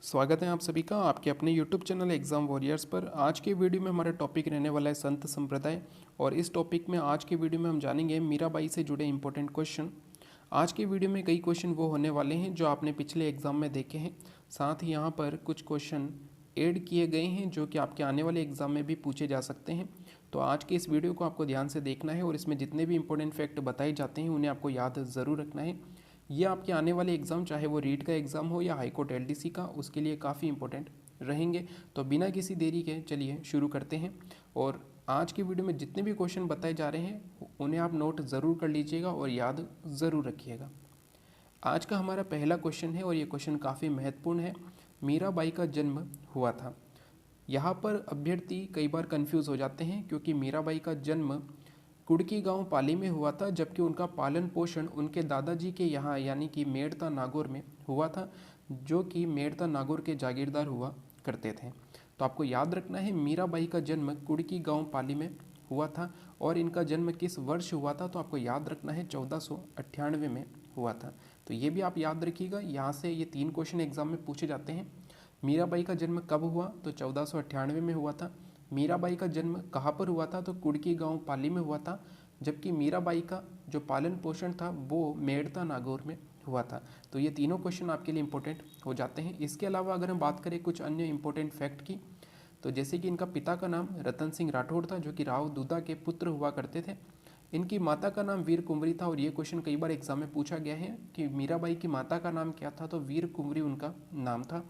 स्वागत है आप सभी का आपके अपने YouTube चैनल एग्ज़ाम वॉरियर्स पर। आज के वीडियो में हमारा टॉपिक रहने वाला है संत संप्रदाय। और इस टॉपिक में आज के वीडियो में हम जानेंगे मीराबाई से जुड़े इंपॉर्टेंट क्वेश्चन। आज के वीडियो में कई क्वेश्चन वो होने वाले हैं जो आपने पिछले एग्ज़ाम में देखे हैं। साथ ही यहाँ पर कुछ क्वेश्चन ऐड किए गए हैं जो कि आपके आने वाले एग्ज़ाम में भी पूछे जा सकते हैं। तो आज के इस वीडियो को आपको ध्यान से देखना है और इसमें जितने भी इंपॉर्टेंट फैक्ट बताए जाते हैं उन्हें आपको याद ज़रूर रखना है। ये आपके आने वाले एग्ज़ाम, चाहे वो रीट का एग्ज़ाम हो या हाईकोर्ट एलडीसी का, उसके लिए काफ़ी इंपॉर्टेंट रहेंगे। तो बिना किसी देरी के चलिए शुरू करते हैं। और आज की वीडियो में जितने भी क्वेश्चन बताए जा रहे हैं उन्हें आप नोट ज़रूर कर लीजिएगा और याद ज़रूर रखिएगा। आज का हमारा पहला क्वेश्चन है और ये क्वेश्चन काफ़ी महत्वपूर्ण है। मीराबाई का जन्म हुआ था। यहाँ पर अभ्यर्थी कई बार कंफ्यूज हो जाते हैं क्योंकि मीराबाई का जन्म कुड़की गांव पाली में हुआ था, जबकि उनका पालन पोषण उनके दादाजी के यहाँ यानी कि मेड़ता नागौर में हुआ था, जो कि मेड़ता नागौर के जागीरदार हुआ करते थे। तो आपको याद रखना है मीराबाई का जन्म कुड़की गांव पाली में हुआ था। और इनका जन्म किस वर्ष हुआ था, तो आपको याद रखना है 1498 में हुआ था। तो ये भी आप याद रखिएगा, यहाँ से ये 3 क्वेश्चन एग्जाम में पूछे जाते हैं। मीराबाई का जन्म कब हुआ, तो 1498 में हुआ था। मीराबाई का जन्म कहाँ पर हुआ था, तो कुड़की गांव पाली में हुआ था। जबकि मीराबाई का जो पालन पोषण था वो मेड़ता नागौर में हुआ था। तो ये तीनों क्वेश्चन आपके लिए इंपॉर्टेंट हो जाते हैं। इसके अलावा अगर हम बात करें कुछ अन्य इंपॉर्टेंट फैक्ट की, तो जैसे कि इनका पिता का नाम रतन सिंह राठौड़ था, जो कि राव दूधा के पुत्र हुआ करते थे। इनकी माता का नाम वीर कुंवरी था, और ये क्वेश्चन कई बार एग्जाम में पूछा गया है कि मीराबाई की माता का नाम क्या था, तो वीर कुंवरी उनका नाम था।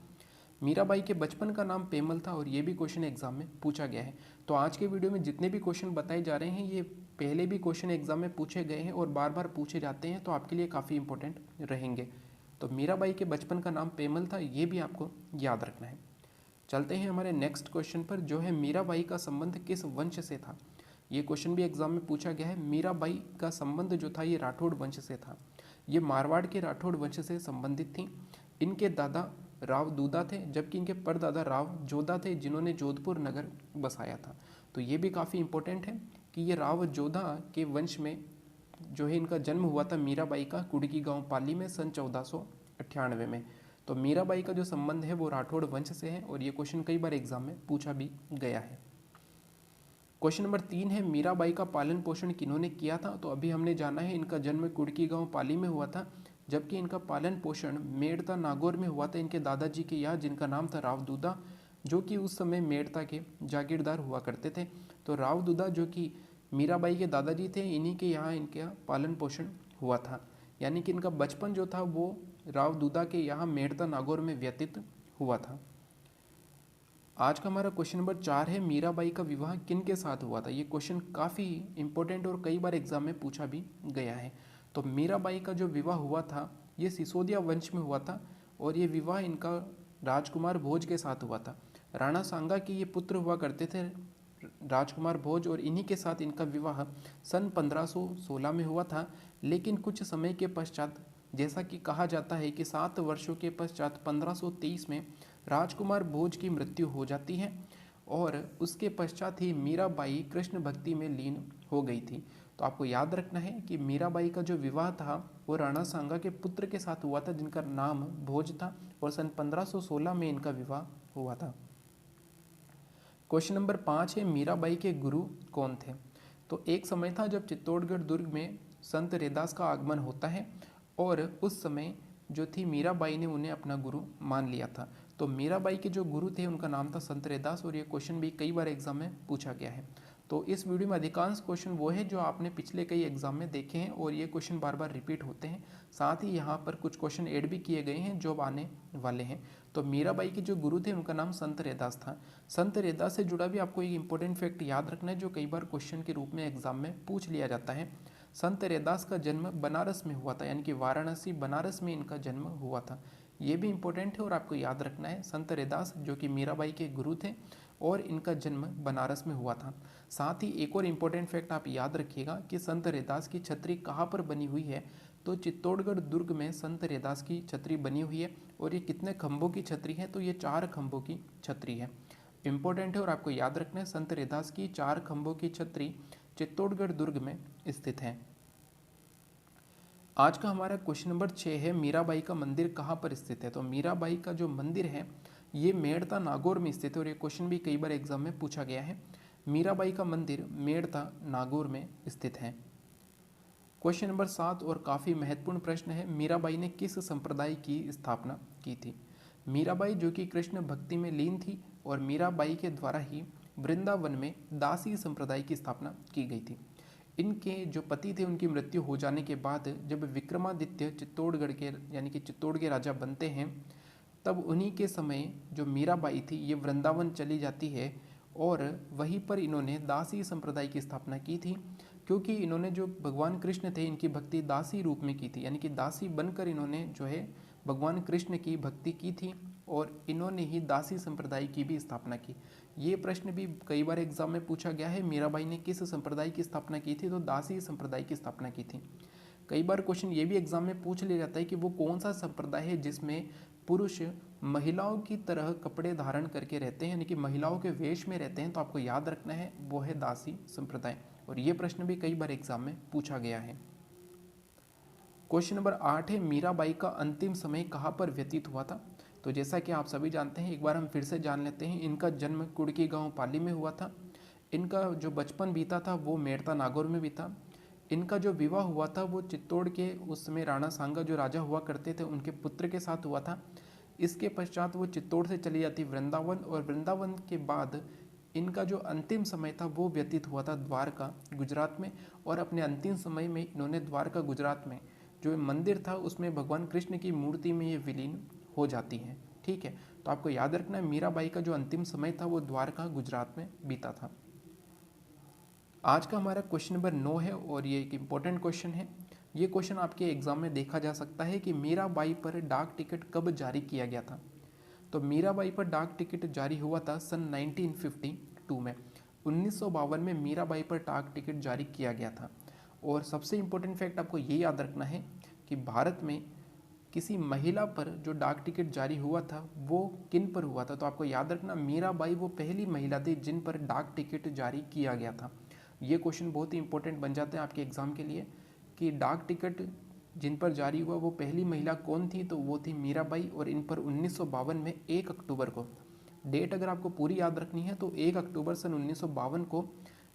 मीराबाई के बचपन का नाम पेमल था, और ये भी क्वेश्चन एग्जाम में पूछा गया है। तो आज के वीडियो में जितने भी क्वेश्चन बताए जा रहे हैं ये पहले भी क्वेश्चन एग्जाम में पूछे गए हैं और बार बार पूछे जाते हैं, तो आपके लिए काफ़ी इंपॉर्टेंट रहेंगे। तो मीराबाई के बचपन का नाम पेमल था, ये भी आपको याद रखना है। चलते हैं हमारे नेक्स्ट क्वेश्चन पर, जो है मीराबाई का संबंध किस वंश से था। ये क्वेश्चन भी एग्जाम में पूछा गया है। मीराबाई का संबंध जो था ये राठौड़ वंश से था। ये मारवाड़ के राठौड़ वंश से संबंधित थी। इनके दादा राव दूधा थे, जबकि इनके परदादा राव जोधा थे, जिन्होंने जोधपुर नगर बसाया था। तो ये भी काफ़ी इंपॉर्टेंट है कि ये राव जोधा के वंश में जो है इनका जन्म हुआ था मीराबाई का कुड़की गांव पाली में सन 1498 में। तो मीराबाई का जो संबंध है वो राठौड़ वंश से है, और ये क्वेश्चन कई बार एग्जाम में पूछा भी गया है। क्वेश्चन नंबर 3 है, मीराबाई का पालन पोषण किन्होंने किया था। तो अभी हमने जाना है इनका जन्म कुड़की गांव पाली में हुआ था, जबकि इनका पालन पोषण मेड़ता नागौर में हुआ था इनके दादाजी के यहाँ, जिनका नाम था राव दूधा, जो कि उस समय मेड़ता के जागीरदार हुआ करते थे। तो राव दूधा जो कि मीराबाई के दादाजी थे, इन्हीं के यहाँ इनका पालन पोषण हुआ था, यानी कि इनका बचपन जो था वो राव दूधा के यहाँ मेड़ता नागौर में व्यतीत हुआ था। आज का हमारा क्वेश्चन नंबर 4 है, मीराबाई का विवाह किन के साथ हुआ था। ये क्वेश्चन काफ़ी इंपॉर्टेंट और कई बार एग्जाम में पूछा भी गया है। तो मीराबाई का जो विवाह हुआ था ये सिसोदिया वंश में हुआ था, और ये विवाह इनका राजकुमार भोज के साथ हुआ था। राणा सांगा के ये पुत्र हुआ करते थे राजकुमार भोज, और इन्हीं के साथ इनका विवाह सन 1516 में हुआ था। लेकिन कुछ समय के पश्चात, जैसा कि कहा जाता है कि 7 वर्षों के पश्चात 1523 में राजकुमार भोज की मृत्यु हो जाती है, और उसके पश्चात ही मीराबाई कृष्ण भक्ति में लीन हो गई थी। तो आपको याद रखना है कि मीराबाई का जो विवाह था वो राणा सांगा के पुत्र के साथ हुआ था, जिनका नाम भोज था, और सन 1516 में इनका विवाह हुआ था। क्वेश्चन नंबर 5 है, मीराबाई के गुरु कौन थे। तो एक समय था जब चित्तौड़गढ़ दुर्ग में संत रैदास का आगमन होता है, और उस समय जो थी मीराबाई ने उन्हें अपना गुरु मान लिया था। तो मीराबाई के जो गुरु थे उनका नाम था संत रैदास, और ये क्वेश्चन भी कई बार एग्जाम में पूछा गया है। तो इस वीडियो में अधिकांश क्वेश्चन वो है जो आपने पिछले कई एग्जाम में देखे हैं, और ये क्वेश्चन बार बार रिपीट होते हैं। साथ ही यहाँ पर कुछ क्वेश्चन ऐड भी किए गए हैं जो आने वाले हैं। तो मीराबाई के जो गुरु थे उनका नाम संत रैदास था। संत रैदास से जुड़ा भी आपको एक इंपॉर्टेंट फैक्ट याद रखना है, जो कई बार क्वेश्चन के रूप में एग्जाम में पूछ लिया जाता है। संत रैदास का जन्म बनारस में हुआ था, यानी कि वाराणसी बनारस में इनका जन्म हुआ था। ये भी इंपॉर्टेंट है और आपको याद रखना है। संत रैदास जो कि मीराबाई के गुरु थे, और इनका जन्म बनारस में हुआ था। साथ ही एक और इम्पोर्टेंट फैक्ट आप याद रखिएगा कि संत रैदास की छतरी कहाँ पर बनी हुई है। तो चित्तौड़गढ़ दुर्ग में संत रैदास की छतरी बनी हुई है, और ये कितने खंभों की छतरी है, तो ये 4 खंभों की छतरी है। इंपॉर्टेंट है और आपको याद रखना है, संत रैदास की 4 खंभों की छतरी चित्तौड़गढ़ दुर्ग में स्थित है। आज का हमारा क्वेश्चन नंबर 6 है, मीराबाई का मंदिर कहाँ पर स्थित है। तो मीराबाई का जो मंदिर है ये मेड़ता नागौर में स्थित है, और ये क्वेश्चन भी कई बार एग्जाम में पूछा गया है। मीराबाई का मंदिर मेड़ता नागौर में स्थित है। क्वेश्चन नंबर 7 और काफ़ी महत्वपूर्ण प्रश्न है, मीराबाई ने किस संप्रदाय की स्थापना की थी। मीराबाई जो कि कृष्ण भक्ति में लीन थी, और मीराबाई के द्वारा ही वृंदावन में दासी संप्रदाय की स्थापना की गई थी। इनके जो पति थे उनकी मृत्यु हो जाने के बाद जब विक्रमादित्य चित्तौड़गढ़ के यानी कि चित्तौड़ के राजा बनते हैं, तब उन्हीं के समय जो मीराबाई थी ये वृंदावन चली जाती है, और वहीं पर इन्होंने दासी संप्रदाय की स्थापना की थी, क्योंकि इन्होंने जो भगवान कृष्ण थे इनकी भक्ति दासी रूप में की थी, यानी कि दासी बनकर इन्होंने जो है भगवान कृष्ण की भक्ति की थी, और इन्होंने ही दासी संप्रदाय की भी स्थापना की। ये प्रश्न भी कई बार एग्जाम में पूछा गया है, मीराबाई ने किस संप्रदाय की स्थापना की थी, तो दासी संप्रदाय की स्थापना की थी। कई बार क्वेश्चन ये भी एग्जाम में पूछ लिया जाता है कि वो कौन सा संप्रदाय है जिसमें पुरुष महिलाओं की तरह कपड़े धारण करके रहते हैं, यानी कि महिलाओं के वेश में रहते हैं। तो आपको याद रखना है वो है दासी संप्रदाय, और ये प्रश्न भी कई बार एग्जाम में पूछा गया है। क्वेश्चन नंबर 8 है, मीराबाई का अंतिम समय कहाँ पर व्यतीत हुआ था। तो जैसा कि आप सभी जानते हैं, एक बार हम फिर से जान लेते हैं। इनका जन्म कुड़की गांव पाली में हुआ था। इनका जो बचपन बीता था वो मेड़ता नागौर में बीता। इनका जो विवाह हुआ था वो चित्तौड़ के उस समय राणा सांगा जो राजा हुआ करते थे उनके पुत्र के साथ हुआ था। इसके पश्चात वो चित्तौड़ से चली जाती वृंदावन, और वृंदावन के बाद इनका जो अंतिम समय था वो व्यतीत हुआ था द्वारका गुजरात में। और अपने अंतिम समय में इन्होंने द्वारका गुजरात में जो मंदिर था उसमें भगवान कृष्ण की मूर्ति में ये विलीन हो जाती हैं। ठीक है, तो आपको याद रखना है मीराबाई का जो अंतिम समय था वो द्वारका गुजरात में बीता था। आज का हमारा क्वेश्चन नंबर 9 है, और ये एक इम्पोर्टेंट क्वेश्चन है। ये क्वेश्चन आपके एग्जाम में देखा जा सकता है कि मीराबाई पर डाक टिकट कब जारी किया गया था। तो मीराबाई पर डाक टिकट जारी हुआ था सन 1952 में। 1952 में मीराबाई पर डाक टिकट जारी किया गया था। और सबसे इम्पोर्टेंट फैक्ट आपको ये याद रखना है कि भारत में किसी महिला पर जो डाक टिकट जारी हुआ था वो किन पर हुआ था। तो आपको याद रखना मीराबाई वो पहली महिला थी जिन पर डाक टिकट जारी किया गया था। ये क्वेश्चन बहुत ही इंपॉर्टेंट बन जाते हैं आपके एग्जाम के लिए कि डाक टिकट जिन पर जारी हुआ वो पहली महिला कौन थी। तो वो थी मीराबाई, और इन पर 1952 में 1 अक्टूबर को, डेट अगर आपको पूरी याद रखनी है तो 1 अक्टूबर सन 1952 को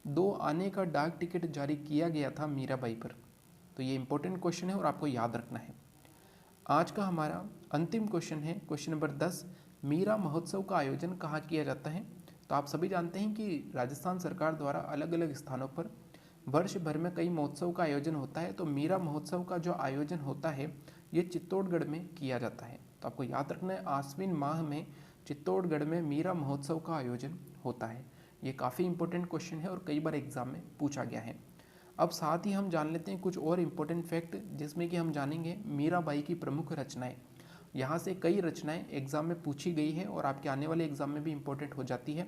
2 आने का डाक टिकट जारी किया गया था मीराबाई पर। तो ये इंपॉर्टेंट क्वेश्चन है और आपको याद रखना है। आज का हमारा अंतिम क्वेश्चन है क्वेश्चन नंबर 10, मीरा महोत्सव का आयोजन कहाँ किया जाता है। तो आप सभी जानते हैं कि राजस्थान सरकार द्वारा अलग अलग स्थानों पर वर्ष भर में कई महोत्सव का आयोजन होता है। तो मीरा महोत्सव का जो आयोजन होता है ये चित्तौड़गढ़ में किया जाता है। तो आपको याद रखना है आश्विन माह में चित्तौड़गढ़ में मीरा महोत्सव का आयोजन होता है। ये काफ़ी इंपॉर्टेंट क्वेश्चन है और कई बार एग्जाम में पूछा गया है। अब साथ ही हम जान लेते हैं कुछ और इम्पोर्टेंट फैक्ट, जिसमें कि हम जानेंगे मीराबाई की प्रमुख रचनाएं। यहाँ से कई रचनाएं एग्जाम में पूछी गई है और आपके आने वाले एग्जाम में भी इम्पोर्टेंट हो जाती है।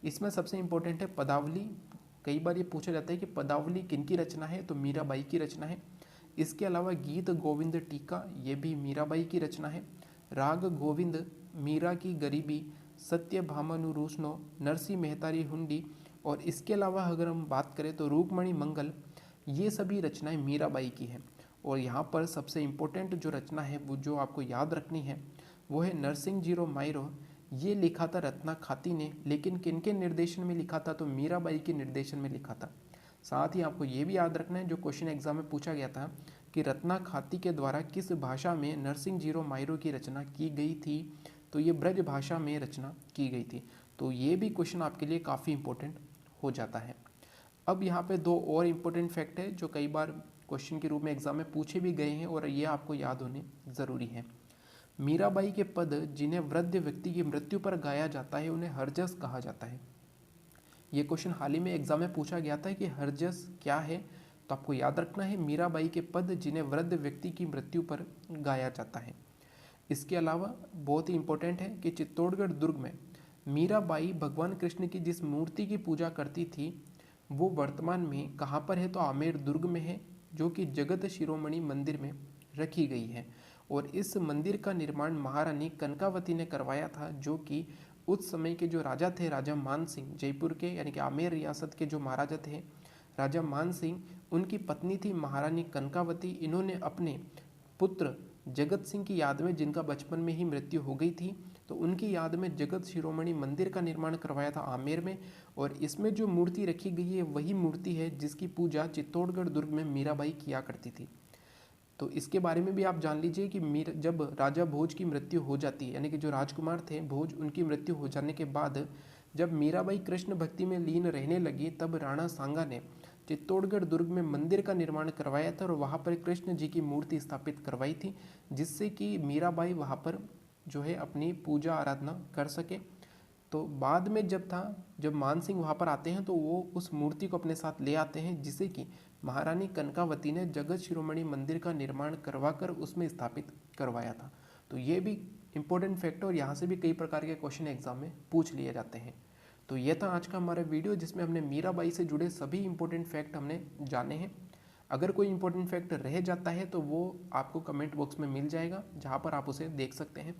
इसमें सबसे इम्पोर्टेंट है पदावली। कई बार ये पूछा जाता है कि पदावली किनकी रचना है, तो मीराबाई की रचना है। इसके अलावा गीत गोविंद टीका ये भी मीराबाई की रचना है। राग गोविंद, मीरा की गरीबी, सत्य भामानुरूसनो, नरसी मेहतारी हुंडी, और इसके अलावा अगर हम बात करें तो रूपमणि मंगल, ये सभी रचनाएं मीराबाई की हैं। और यहाँ पर सबसे इम्पोर्टेंट जो रचना है वो जो आपको याद रखनी है वो है नरसिंह जीरो मायरो। ये लिखा था रत्ना खाती ने, लेकिन किनके निर्देशन में लिखा था, तो मीराबाई के निर्देशन में लिखा था। साथ ही आपको ये भी याद रखना है जो क्वेश्चन एग्जाम में पूछा गया था कि रत्ना खाती के द्वारा किस भाषा में नरसिंह जीरो मायरो की रचना की गई थी। तो ये ब्रज भाषा में रचना की गई थी। तो ये भी क्वेश्चन आपके लिए काफ़ी इंपॉर्टेंट हो जाता है। अब यहाँ पे 2 और इम्पोर्टेंट फैक्ट है जो कई बार क्वेश्चन के रूप में एग्जाम में पूछे भी गए हैं और ये आपको याद होने ज़रूरी है। मीराबाई के पद जिन्हें वृद्ध व्यक्ति की मृत्यु पर गाया जाता है उन्हें हरजस कहा जाता है। ये क्वेश्चन हाल ही में एग्जाम में पूछा गया था कि हरजस क्या है। तो आपको याद रखना है मीराबाई के पद जिन्हें वृद्ध व्यक्ति की मृत्यु पर गाया जाता है। इसके अलावा बहुत ही इंपॉर्टेंट है कि चित्तौड़गढ़ दुर्ग में मीराबाई भगवान कृष्ण की जिस मूर्ति की पूजा करती थी वो वर्तमान में कहाँ पर है, तो आमेर दुर्ग में है, जो कि जगत शिरोमणि मंदिर में रखी गई है। और इस मंदिर का निर्माण महारानी कनकावती ने करवाया था, जो कि उस समय के जो राजा थे, राजा मान सिंह, जयपुर के यानी कि आमेर रियासत के जो महाराजा थे राजा मान सिंह, उनकी पत्नी थी महारानी कनकावती। इन्होंने अपने पुत्र जगत सिंह की याद में, जिनका बचपन में ही मृत्यु हो गई थी, तो उनकी याद में जगत शिरोमणि मंदिर का निर्माण करवाया था आमेर में। और इसमें जो मूर्ति रखी गई है वही मूर्ति है जिसकी पूजा चित्तौड़गढ़ दुर्ग में मीराबाई किया करती थी। तो इसके बारे में भी आप जान लीजिए कि जब राजा भोज की मृत्यु हो जाती है, यानी कि जो राजकुमार थे भोज, उनकी मृत्यु हो जाने के बाद जब मीराबाई कृष्ण भक्ति में लीन रहने लगी, तब राणा सांगा ने चित्तौड़गढ़ दुर्ग में मंदिर का निर्माण करवाया था और वहाँ पर कृष्ण जी की मूर्ति स्थापित करवाई थी, जिससे कि मीराबाई वहाँ पर जो है अपनी पूजा आराधना कर सके। तो बाद में जब मान सिंह वहाँ पर आते हैं तो वो उस मूर्ति को अपने साथ ले आते हैं, जिसे कि महारानी कनकावती ने जगत शिरोमणि मंदिर का निर्माण करवाकर उसमें स्थापित करवाया था। तो ये भी इम्पोर्टेंट फैक्ट है और यहाँ से भी कई प्रकार के क्वेश्चन एग्जाम में पूछ लिए जाते हैं। तो ये था आज का हमारा वीडियो, जिसमें हमने मीराबाई से जुड़े सभी इंपॉर्टेंट फैक्ट हमने जाने हैं। अगर कोई इंपॉर्टेंट फैक्ट रह जाता है तो वो आपको कमेंट बॉक्स में मिल जाएगा, जहाँ पर आप उसे देख सकते हैं।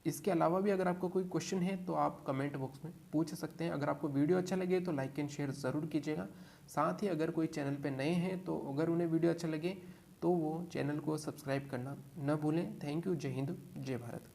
इसके अलावा भी अगर आपको कोई क्वेश्चन है तो आप कमेंट बॉक्स में पूछ सकते हैं। अगर आपको वीडियो अच्छा लगे तो लाइक एंड शेयर ज़रूर कीजिएगा। साथ ही अगर कोई चैनल पे नए हैं तो अगर उन्हें वीडियो अच्छा लगे तो वो चैनल को सब्सक्राइब करना न भूलें। Thank you. जय हिंद, जय भारत।